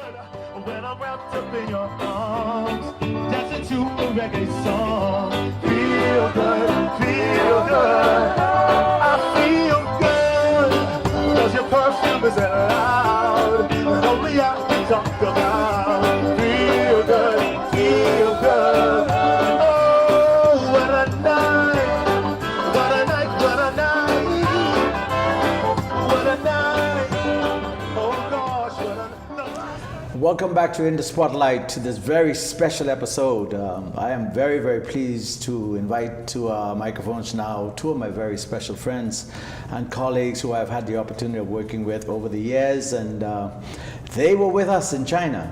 When I'm wrapped up in your arms, dancing to a reggae song. Feel good, feel good. I feel good, 'cause your perfume is loud. And only I can talk about. Feel good, feel good. Oh, what a night, what a night, what a night. What a night. Oh gosh, what a night. Welcome back to In the Spotlight, to this very special episode. I am very, very pleased to invite to our microphones now two of my very special friends and colleagues who I've had the opportunity of working with over the years, and they were with us in China.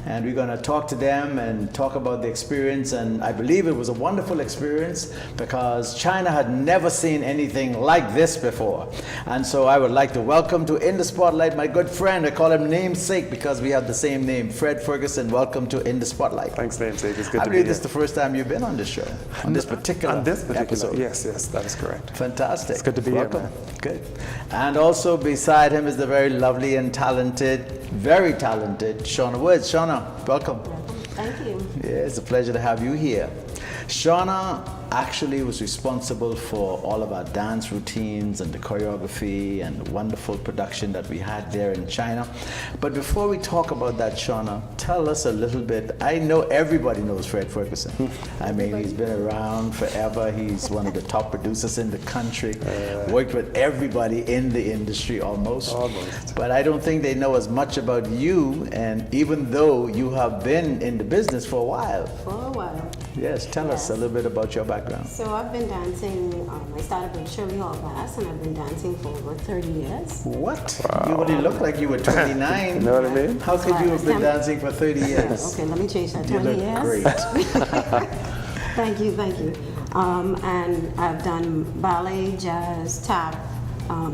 And we're going to talk to them and talk about the experience, and I believe it was a wonderful experience because China had never seen anything like this before. And so I would like to welcome to In the Spotlight my good friend. I call him namesake because we have the same name, Fred Ferguson. Welcome to In the Spotlight. Thanks, namesake. It's good I to be believe here. this is the first time you've been on this show, on this particular episode. Yes, that is correct. Fantastic. It's good to be Welcome. here, man. Good. And also beside him is the very lovely and very talented Shauna Woods. Shauna, welcome. Thank you. Yeah, it's a pleasure to have you here. Shauna actually was responsible for all of our dance routines and the choreography and the wonderful production that we had there in China. But before we talk about that, Shauna, tell us a little bit. I know everybody knows Fred Ferguson. I mean, he's been around forever. He's one of the top producers in the country. Worked with everybody in the industry almost. But I don't think they know as much about you, and even though you have been in the business for a while. For a while. Yes, tell us a little bit about your background. So I've been dancing, I started with Shirley Hall Bass, and I've been dancing for over 30 years. What? Wow. You only look like you were 29. You know what I mean? How could you have been dancing for 30 years? Okay, let me change that. You 20 look years. great. Thank you. And I've done ballet, jazz, tap,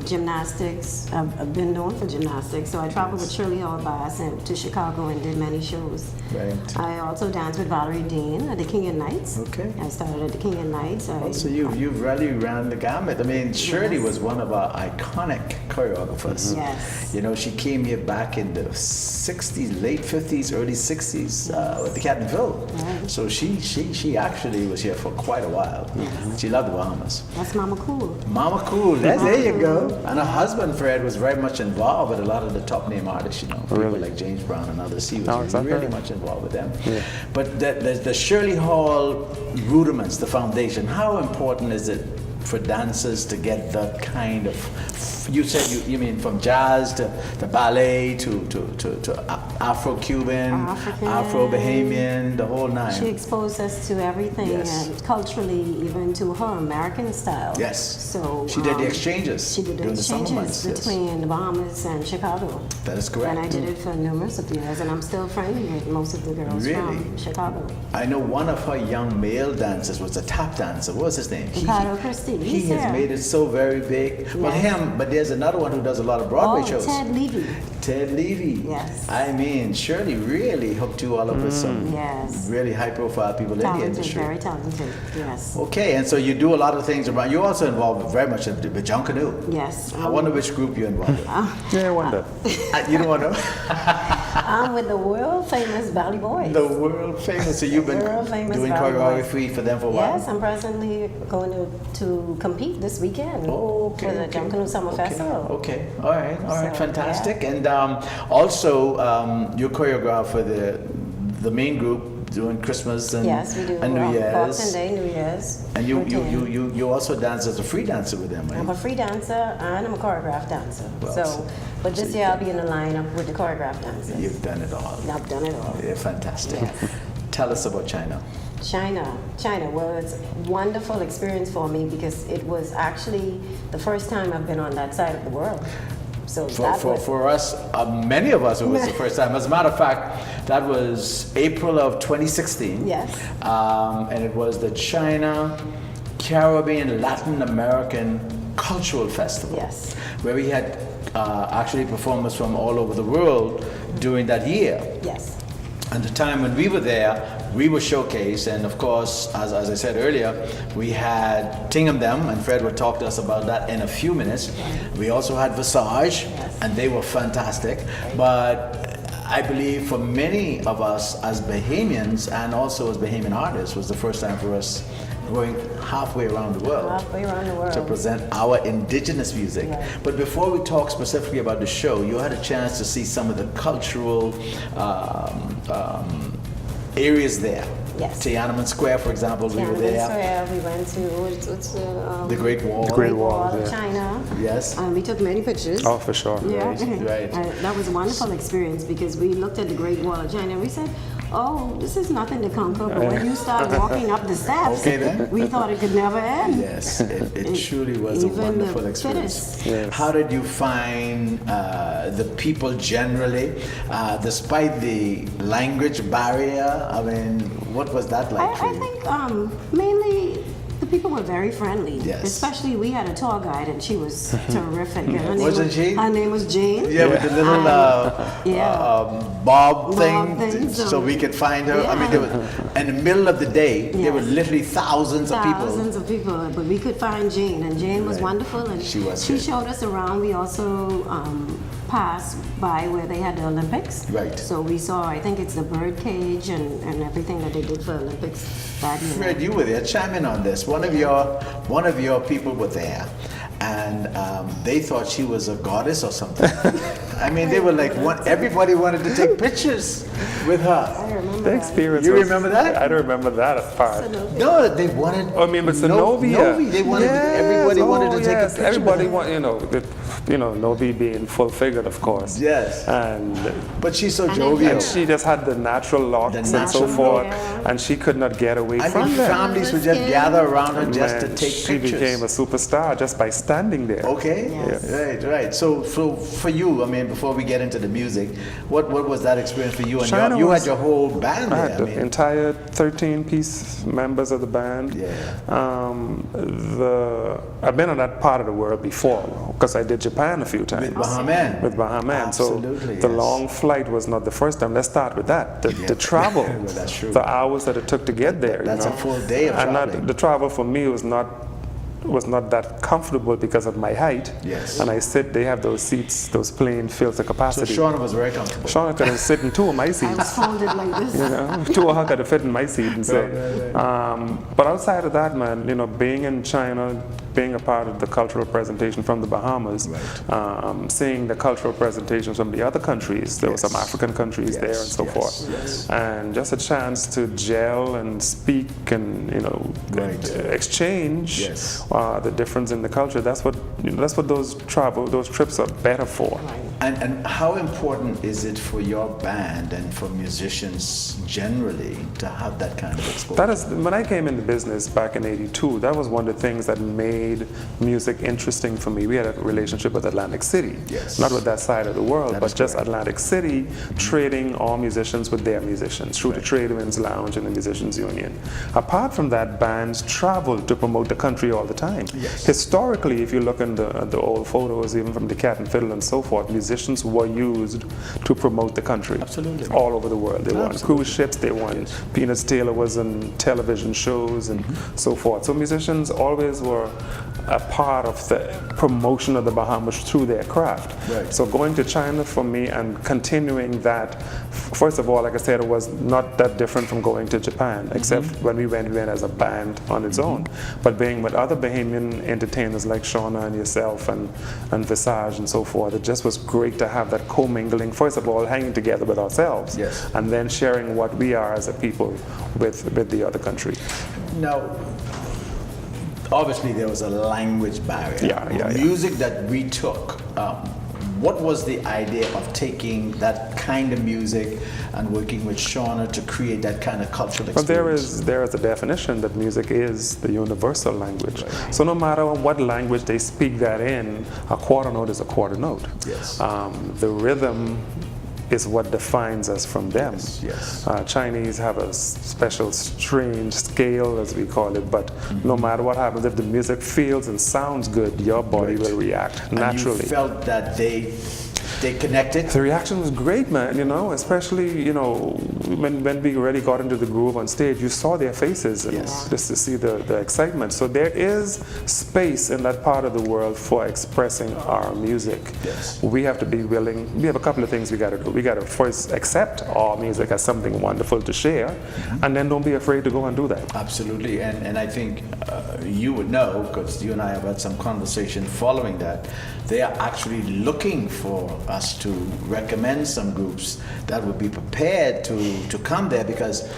gymnastics. I've been known for gymnastics, so I traveled with Shirley Hall Bass and to Chicago and did many shows. Right. I also danced with Valerie Dean at the King and Knights. Okay. I started at the King and Knights. So you've really ran the gamut. I mean, Shirley was one of our iconic choreographers. Yes. You know, she came here back in the 60s, late 50s, early 60s with the Cat and Phil. Right. So she actually was here for quite a while. Yes. She loved the Bahamas. That's Mama Cool. Mama Cool, there you go. And her husband, Fred, was very much involved with a lot of the top name artists, you know, people like James Brown and others. He was really much involved with them. Yeah. But the Shirley Hall rudiments, the foundation, how important is it for dancers to get that kind of, you said you mean from jazz to ballet to Afro-Cuban, Afro-Bahamian, the whole nine. She exposed us to everything, and culturally, even to her American style. Yes. So she did the exchanges. She did the during the summer exchanges months, between the Bahamas and Chicago. That is correct. And I did it for numerous of years, and I'm still friendly with most of the girls from Chicago. I know one of her young male dancers was a tap dancer. What was his name? Ricardo Christie. He has made it so very big. Yes. Well, him, but there's another one who does a lot of Broadway shows. Ted Levy. Ted Levy. Yes. I mean, Shirley really hooked you all up with some really high-profile people in the industry. Very talented, yes. Okay, and so you do a lot of things around. You're also involved very much with John Canoe. Yes. I wonder which group you're involved with. Yeah, I wonder. You don't want to know? I'm with the world-famous Valley Boys. The world-famous. So you've been doing choreography for them for a while? Yes, I'm presently going to compete this weekend for the John Canoe Summer Festival. Okay, all right, fantastic. Yeah. And also, you choreograph for the main group during Christmas and, we do. and New Year's. Boxing Day, New Year's. And you also dance as a free dancer with them, right? I'm a free dancer and I'm a choreographed dancer. Well, but this year I'll be in the lineup with the choreographed dancers. You've done it all. I've done it all. Yeah, fantastic. Yes. Tell us about China. China was a wonderful experience for me because it was actually the first time I've been on that side of the world. So for us, many of us, it was the first time. As a matter of fact, that was April of 2016. Yes. And it was the China Caribbean Latin American Cultural Festival. Yes. Where we had actually performers from all over the world during that year. Yes. And the time when we were there, we were showcased, and of course, as I said earlier, we had Tingham Them, and Fred will talk to us about that in a few minutes. We also had Visage, and they were fantastic. But I believe for many of us as Bahamians and also as Bahamian artists was the first time for us going halfway around the world. Halfway around the world. To present our indigenous music. Right. But before we talk specifically about the show, you had a chance to see some of the cultural areas there. Yes. Tiananmen Square, for example, we were there. Square, we went to what's The Great Wall. The Great Wall, of yeah. China. Yes. We took many pictures. Oh, for sure. Yeah, Right. That was a wonderful experience because we looked at the Great Wall of China and we said, "Oh, this is nothing to conquer." But when you start walking up the steps, Okay, then. we thought it could never end. Yes, it truly was a Even wonderful the experience. fittest. Yes. How did you find the people generally, despite the language barrier? I mean, what was that like for I you? think mainly the people were very friendly. Yes. Especially we had a tour guide and she was terrific. And her name Wasn't was, she? Her name was Jane. Yeah, with the little bob thing, thing, so we could find her. I mean, Yeah. there was, in the middle of the day, there were Yes. literally thousands of people. Thousands of people, but we could find Jane, and Jane was Right. wonderful, and She was she good. showed us around. We also passed by where they had the Olympics. Right. So we saw, I think it's the bird cage and everything that they did for Olympics that year. Fred, you were there. Chime in on this. One of your people were there, and they thought she was a goddess or something. I mean, they were like, everybody wanted to take pictures with her. I remember The that. experience. You was- remember that? I don't remember that part. No, they wanted. I mean, but Novi, Zenobia. they wanted. Everybody wanted to take a picture. Everybody with her. Novi being full figured, of course. Yes. And But she's so And then jovial. and she just had the natural locks The and so natural forth, look. and she could not get away I from mean, them. families would just gather around her just to Man, take she pictures. became a superstar just by standing there. Okay. Yes. Right. So for you, I mean, before we get into the music, what was that experience for you? And China you was- had your whole band I there. had I the mean, entire 13-piece members of the band. Yeah. I've been on that part of the world before because I did Japan a few times. with Bahamian. With Bahamian. Absolutely, So the yes. long flight was not the first time. Let's start with that. The travel, Well, that's true. the hours that it took to get there. That's you a know? full day of And traveling. the travel for me was not that comfortable because of my height. Yes. And they have those seats, those plane filled to So capacity. Shauna was very comfortable. Shauna couldn't sit in two of my I was seats. folded like this. You know, two of her could fit in my seat and say. But outside of that, man, being in China, being a part of the cultural presentation from the Bahamas, seeing the cultural presentations from the other countries, there were some African countries there and so forth, and just a chance to gel and speak and Right. exchange Yes. the difference in the culture. That's what those trips are better for. And how important is it for your band and for musicians generally to have that kind of exposure? That is, when I came into business back in '82, that was one of the things that made music interesting for me. We had a relationship with Atlantic City, Yes. not with that side of the world, That but is just correct. Atlantic City trading all musicians with their musicians through the Tradewinds Lounge and the Musicians Union. Apart from that, bands traveled to promote the country all the time. Yes. Historically, if you look in the old photos, even from the Cat and Fiddle and so forth, musicians were used to promote the country. Absolutely. All over the world. They were on Absolutely. cruise ships, they won. Peanuts Taylor was on television shows and so forth. So musicians always were a part of the promotion of the Bahamas through their craft. Right. So going to China for me and continuing that, first of all, like I said, it was not that different from going to Japan, except when we went as a band on its own. But being with other Bahamian entertainers like Shauna and yourself and Visage and so forth, it just was great to have that commingling, first of all, hanging together with ourselves, Yes. and then sharing what we are as a people with the other country. Now, obviously there was a language barrier. Yeah. Music that we took, what was the idea of taking that kind of music and working with Shauna to create that kind of cultural But experience? there is a definition that music is the universal language. So no matter what language they speak that in, a quarter note is a quarter note. Yes. The rhythm is what defines us from them. Yes. Chinese have a special strange scale, as we call it, but no matter what happens, if the music feels and sounds good, your body Right. will react And naturally. you felt that they They connected. The reaction was great, man, you know, especially, you know, when we already got into the groove on stage, you saw their faces and Yes. just to see the excitement. So there is space in that part of the world for expressing our music. Yes. We have to be willing. We have a couple of things we got to do. We got to first accept our music as something wonderful to share, and then don't be afraid to go and do that. Absolutely, and I think you would know, because you and I have had some conversation following that, they are actually looking for us to recommend some groups that would be prepared to come there, because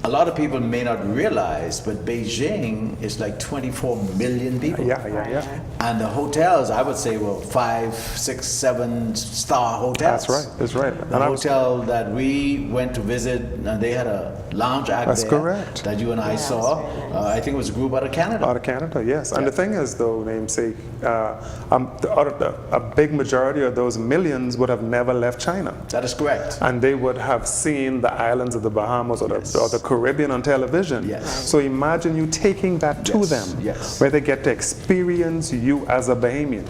a lot of people may not realize, but Beijing is like 24 million people. Yeah. And the hotels, I would say, were 5, 6, 7-star hotels. That's right. The hotel that we went to visit, they had a lounge act That's there correct. that you and I saw. that's very nice. I think it was a group out of Canada. Out of Canada, yes. And Yeah. the thing is, though, namesake, a big majority of those millions would have never left China. That is correct. And they would have seen the islands of the Bahamas or the Caribbean on television. Yes. So imagine you taking that to Yes, them, yes. where they get to experience you as a Bahamian.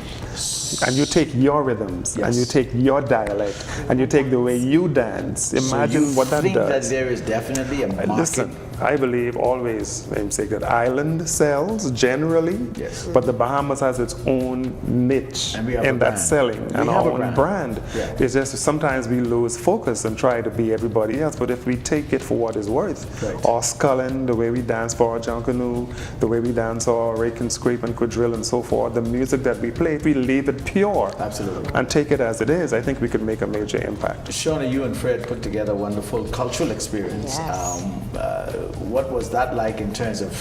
And you take your rhythms, and Yes. you take your dialect, and you take the way you dance. Imagine so you what that think does. that there is definitely a market. Listen, I believe always, namesake, that island sells generally, Yes. but the Bahamas has its own niche And we have in a that brand. selling We and have our a own brand. brand. Yeah. It's just sometimes we lose focus and try to be everybody else, but if we take it for what it's worth, Right. our sculling, the way we dance for our Junkanoo, the way we dance our rake and scrape and quadrille and so forth, the music that we play, if we leave it pure Absolutely. and take it as it is, I think we could make a major impact. Shauna, you and Fred put together a wonderful cultural experience. Yes. What was that like in terms of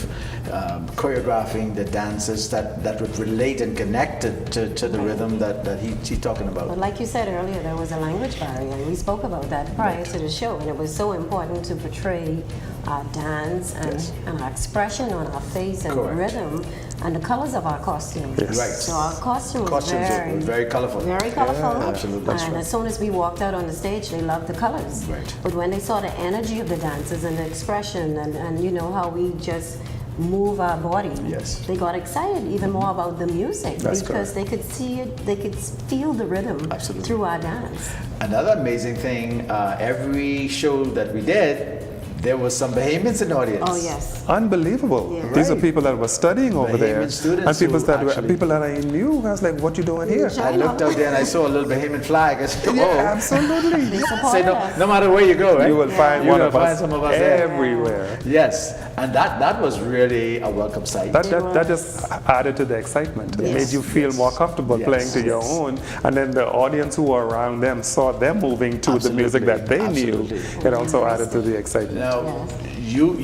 choreographing the dances that would relate and connect to the rhythm that he's talking But about? like you said earlier, there was a language barrier, and we spoke about that prior to the show, and it was so important to portray our dance and, Yes. and our expression on our face and Correct. the rhythm and the colors of our costumes. Yes. Right. So our costumes Costumes very, were very colorful. Very colorful. absolutely. That's And right. as soon as we walked out on the stage, they loved the colors. Right. But when they saw the energy of the dancers and the expression and you know how we just move our body, Yes. they got excited even more about the music That's because they could see it, they could feel the rhythm Absolutely. through our dance. Another amazing thing, every show that we did, there was some Bahamians in the audience. Oh yes. Unbelievable. Yeah. These are Right. people that were studying over Bahamian there. students And people who that were, actually- people that I knew. I was like, what you doing here? I looked out there and I saw a little Bahamian flag. I said, Yeah, "Whoa!" absolutely. They Say supported no, us. no matter where you go, right? You will find You're one gonna of find us some of us there. everywhere. Yes, and that was really a welcome sight. That just added to the excitement. It Yes. made you feel more comfortable Yes. playing to your own. And then the audience who were around them saw them moving to the music that they Absolutely. knew. It also added to the excitement. Now,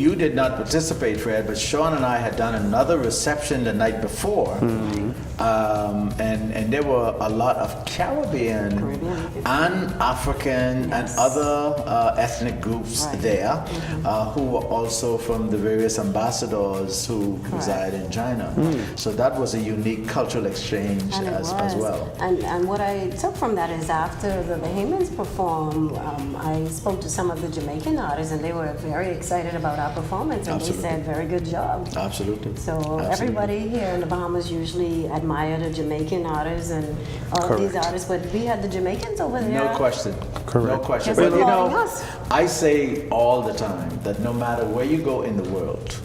you did not participate, Fred, but Sean and I had done another reception the night before, and there were a lot of Caribbean and African and other ethnic groups Right. there who were also from the various ambassadors who reside in China. So that was a unique cultural exchange And it as was. well. And what I took from that is after the Bahamians performed, I spoke to some of the Jamaican artists and they were very excited about our performance and Absolutely. they said, very good job. Absolutely. So Absolutely. everybody here in the Bahamas usually admire the Jamaican artists and all of these Correct. artists, but we had the Jamaicans over there. No question. Correct. No question. Just But you know, applauding us. I say all the time that no matter where you go in the world,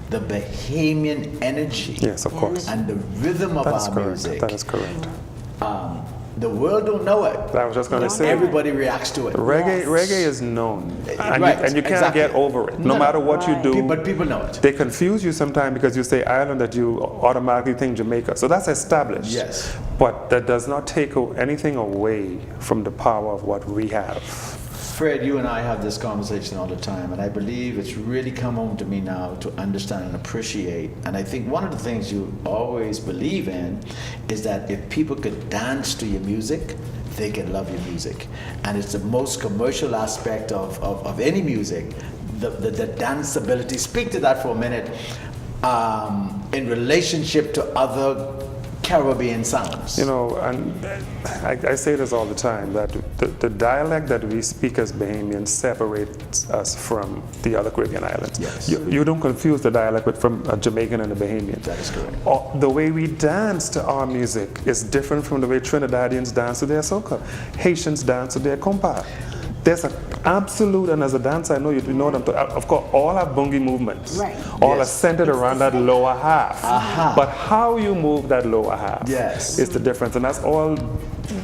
the Bahamian energy Yes, of course. and the rhythm of That is our correct. music, That is correct. the world don't know it. I was just going to say, Everybody reacts to it. reggae is known. And, Right, you can't exactly. get over it. No No, matter what right. you do. But people know it. They confuse you sometimes because you say island that you automatically think Jamaica. So that's established. Yes. But that does not take anything away from the power of what we have. Fred, you and I have this conversation all the time, and I believe it's really come home to me now to understand and appreciate. And I think one of the things you always believe in is that if people could dance to your music, they can love your music. And it's the most commercial aspect of any music, the dance ability. Speak to that for a minute in relationship to other Caribbean sounds. You know, and I say this all the time, that the dialect that we speak as Bahamians separates us from the other Caribbean islands. Yes. You don't confuse the dialect from a Jamaican and a Bahamian. That is correct. The way we dance to our music is different from the way Trinidadians dance to their soca. Haitians dance to their compa. There's an absolute, and as a dancer, I know you know them. Of course, all our boogie movements, Right. all Yes. are centered around that lower half. Aha. But how you move that lower half Yes. is the difference, and that's all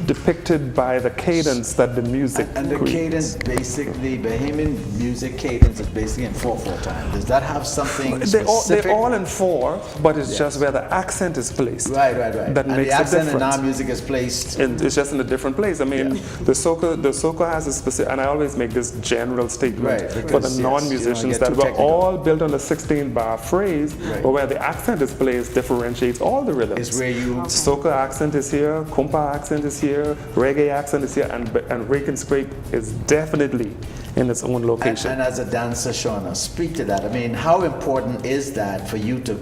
depicted by the cadence that the music And the creates. cadence, basically, Bahamian music cadence is basically in 4/4 time. Does that have something They're specific? all in four, but it's Yes. just where the accent is placed. Right. That And makes the a accent in difference. our music is placed. And it's just in a different place. I mean, the soca has a specific, and I always make this general statement Right, for because, the yes, non-musicians you don't that get we're too technical. all built on a 16-bar phrase, Right. but where the accent is placed differentiates all the rhythms. Is where you Soca accent is here, compa accent is here, reggae accent is here, and rake and scrape is definitely in its own location. And as a dancer, Shauna, speak to that. I mean, how important is that for you to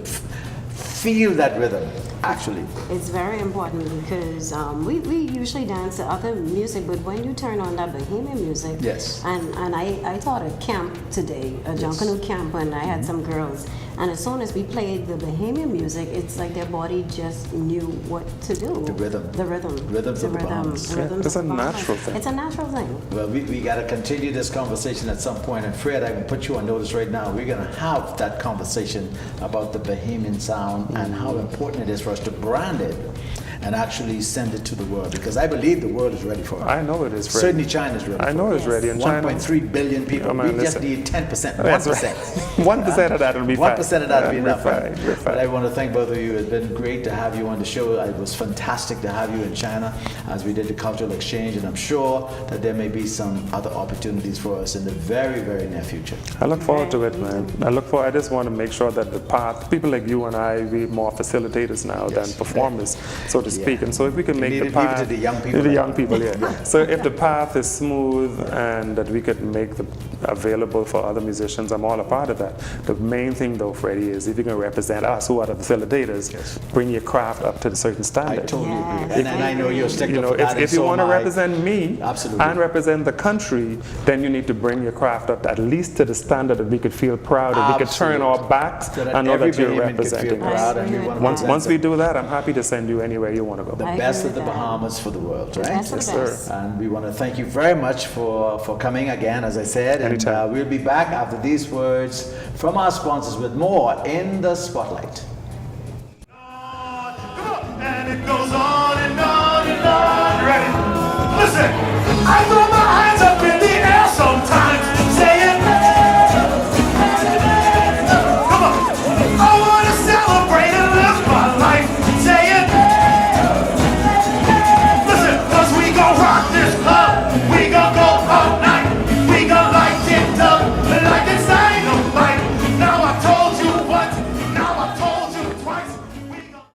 feel that rhythm, actually? It's very important because we usually dance to other music, but when you turn on that Bahamian music, Yes. and I taught a camp today, a Junkanoo camp, and I had some girls, and as soon as we played the Bahamian music, it's like their body just knew what to do. The rhythm. The rhythm. Rhythms the of the rhythm. Bahamas. The rhythms It's of a the Bahamas. natural thing. It's a natural thing. Well, we got to continue this conversation at some point. And Fred, I can put you on notice right now. We're going to have that conversation about the Bahamian sound and how important it is for us to brand it and actually send it to the world. Because I believe the world is ready for it. I know it is ready. Certainly China's ready. I know it's ready. And China, 1.3 billion people. Oh, man, we just listen. need 10%. That's 1%. right. 1% of that will be fine. 1% of that will be We're enough. fine, we're But fine. I want to thank both of you. It's been great to have you on the show. It was fantastic to have you in China as we did the cultural exchange, and I'm sure that there may be some other opportunities for us in the very, very near future. I look forward to it, man. I just want to make sure that the path, people like you and I, we're more facilitators now than performers, so to speak. Yeah. And so if we can make Leave the it- leave it path, to the young people. The young people, yeah. So if the path is smooth and that we could make the available for other musicians, I'm all a part of that. The main thing though, Freddie, is if you can represent us, who are the facilitators, bring your craft up to a certain I standard. totally Yes. agree. And I know you're sticking You know, for that. if you want to represent me Absolutely. and represent the country, then you need to bring your craft up at least to the standard that we could feel proud, that we could turn our backs So that and know every that you're Bahamian could feel representing us. proud and we want to Once represent we them. do that, I'm happy to send you anywhere you want to go. The I best agree of the with that. Bahamas for the world, right? Best of the Yes, best. sir. And we want to thank you very much for coming again, as I said. And Anytime. we'll be back after these words from our sponsors with more in the Spotlight.